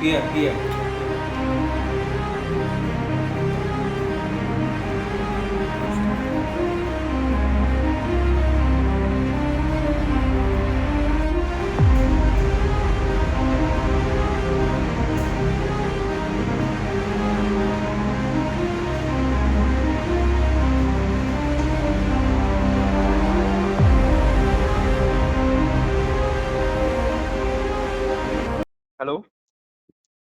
Here. Hello.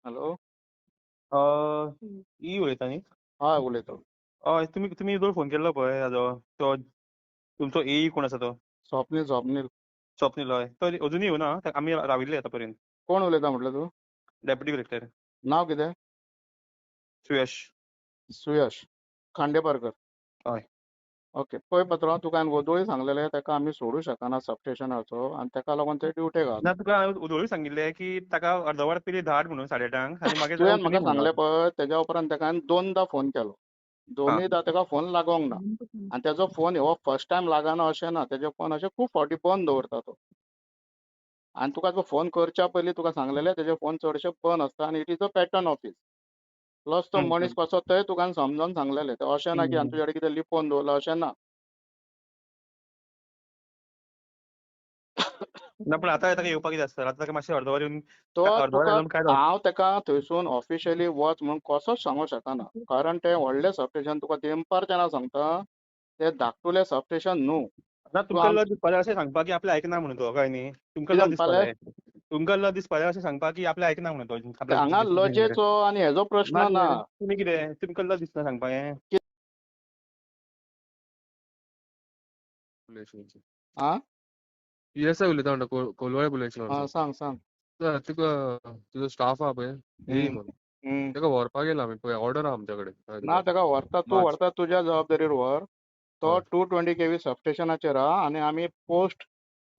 Hello. E उलयता न्ही? हय उलयता. हय, तुम्ही तुम्ही जो फोन केल्लो पळय हाजो, तो तुमचो एई कोण आसा तो? स्वप्नील स्वप्नील. स्वप्नील. हय, तो अजूनय येवना. आमी राविल्ले आतां पर्यंत. कोण उलयता म्हटलं तूं? डेप्युटी कलेक्टर नांव कितें? सुयश. सुयश खांडेपारकर. हय. ओके. पळय पात्रांव, तुका हांवें वदोळी सांगलेलें ताका आमी सोडूं शकना सबस्टेशनाचो आनी ताका लागून ते ड्युटेक ना, घाला. तुका हांवें उदोळी सांगिल्लें की ताका अर्द वर पयलीं धाड म्हणून 8:30 आनी मागीर तुवें वचूनी म्हाका म्हणून. सांगलें पळय, तेज्या उपरांत ताका हांवें 2दा फोन केलो. हां. दोनूयदां ताका फोन लागोंक ना. आनी तेजो फोन हो फर्स्ट टायम लागना अशें ना. तेजे फोन अशे खूब फावटी बंद दवरता तो. आनी तुका तो फोन करच्या पयलीं तुका सांगलेलें तेजे फोन चडशे बंद आसता आनी it is a pattern office. Plus तो मनीस कसो तेंय तुका हांवें समजोवन सांगलेलें. ते अशें ना की हांवें तुजे कडेन कितें लिपोवन दवरला अशें ना. ना, पूण आतां ताका येवपाक कितें आसता? आतां ताका मातशें अर्द वर येवन तो अर्द वर तुका येवन काय जावं. हांव ताका थंयसून ऑफिशियली वच म्हणून कसोच सांगूंक शकना. कारण तें व्हडलें सबस्टेशन. तुका देंपारच्यान सांगता तें धाकटुलें सबस्टेशन न्हू. ना, तूं तुमकां लज दिसपाक जाय अशें सांगपाक की आपलें आयकना म्हणून तो, कळ्ळें न्ही? तुमकां कितें लज दिसपाक म्हणपाले? जाय. तुमकां लज दिसपाक जाय अशें सांगपाक की आपलें आयकना म्हणून तो आपल्या हांगा लजेचो आनी हेजो प्रश्न ना. मागीर तुमी कितें, तुमकां लज दिसना सांगपाक हें? आं? PSI उलयता म्हणटा कोलवाळे पुलीस स्टेशनाचो. सांग सांग. तुका तुजो स्टाफ आहा पळय, येई म्हणून. हम्म. तेका व्हरपाक येयला आमी पळय. ऑर्डर आहा आमच्या कडेन. ना, ताका व्हरता. तूं मार्च. व्हरता तुज्या जबाबदारीर व्हर. तो हय. 220 kV सबस्टेशनाचेर आहा आनी आमी पोस्ट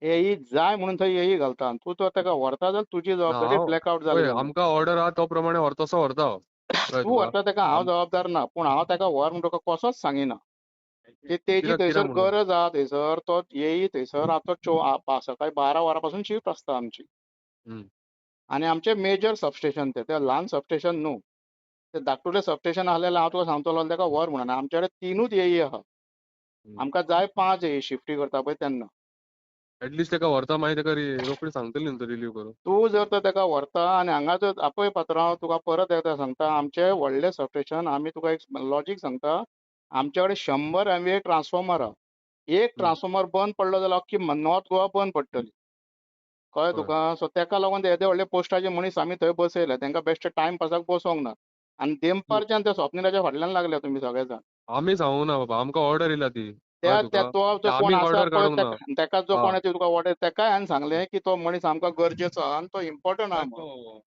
येई जाय म्हणून थंय येई घालता. तूं तो ताका व्हरता जाल्यार तुजी ना, जबाबदारी हांव ब्लॅकआउट पळय, जाल्ली म्हणून. आमकां ऑर्डर आहा तो प्रमाणे तसो व्हरता हांव. कळ्ळें तूं तुका? व्हरता ताका हांव जबाबदार ना. पूण हांव ताका व्हर म्हणून तुका कसोच सांगिना. की तेजी कित्याक थंयसर म्हणून? गरज आहा. थंयसर तो येई थंयसर आतां सकाळीं 12 वरां शिफ्ट आसता आमची. हं. आनी आमचें मेजर सबस्टेशन तें ल्हान सबस्टेशन न्हू. तें धाकटुलें सबस्टेशन आसलेलें हांव तुका सांगतलो ताका व्हर म्हणून. आमचे कडेन 3च येई आहा. आमकां जाय 5 येई शिफ्टी करता पळय तेन्ना. एटलिस्ट तेका व्हरता मागीर तेका रोखडी सांगतली न्हू तो रिलीव करून. तूं जर तर ताका व्हरता आनी हांगा जर आपय पात्रांव, तुका परत एकदां सांगता, आमचें व्हडलें सबस्टेशन. आमी तुका एक लॉजीक सांगता, आमचे कडेन 100 MVA ट्रान्सफॉर्मर आहा. एक ट्रान्सफॉर्मर बंद पडलो जाल्यार अख्खी नॉर्थ गोवा बंद पडटली. कळ्ळें तुका? सो तेका लागून येदे व्हडले पोस्टाचे मनीस आमी थंय बसयले. तांकां बेश्टे टायमपासाक बसोंक ना. आनी देंपारच्यान त्या स्वप्निलाच्या फाटल्यान लागल्या तुमी सगळे जाण. आमी सांगूंक ना बाबा, आमकां ऑर्डर येयला ती. त्या कळ्ळें त्या तुका? तो जो कोण आमी आसा ऑर्डर पळय काडूंक ना. तेका जो आं. कोण तुका ऑर्डर तेकाय हांवें सांगलें की तो मनीस आमकां गरजेचो आहा आनी तो इम्पॉर्टंट आहा म्हणून.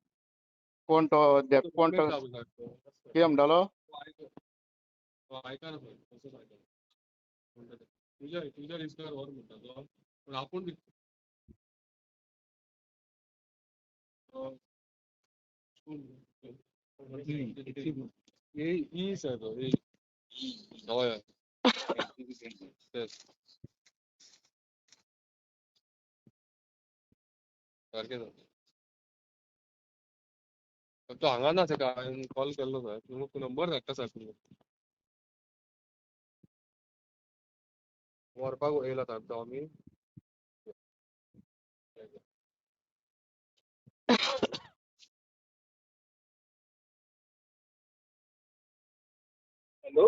कोण तो कोण तो कितें म्हणटालो? तुज्या लिस्टार व्हर म्हणटा तो. पूण आपूण ई सर तो. हय. तेच. सारकें जाता. तो हांगा ना तेका हांवें कॉल केल्लो सर. तुमकां नंबर धाडटा सर तुमकां. व्हरपाक येयला धाडटा आमी. हॅलो.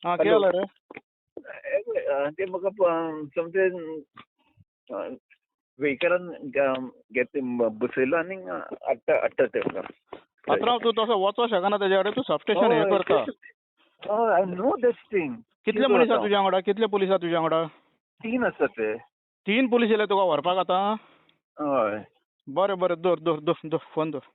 हां, कितें जालें रे? ते म्हाका समथींग व्हेकलान बसयलो आनी हाडटा ते म्हाका. पात्रांव, तूं तसो वचों शकना तेजे कडेन. तूं सबस्टेशन हें करता. हय, आय नो दॅट थिंग. कितले मनीस आहा तुज्या वांगडा? कितले पुलीस आहा तुज्या वांगडा? 3 आसता ते. 3 पुलीस येयले तुका व्हरपाक आतां? हय. बरें बरें, दवर फोन दवर.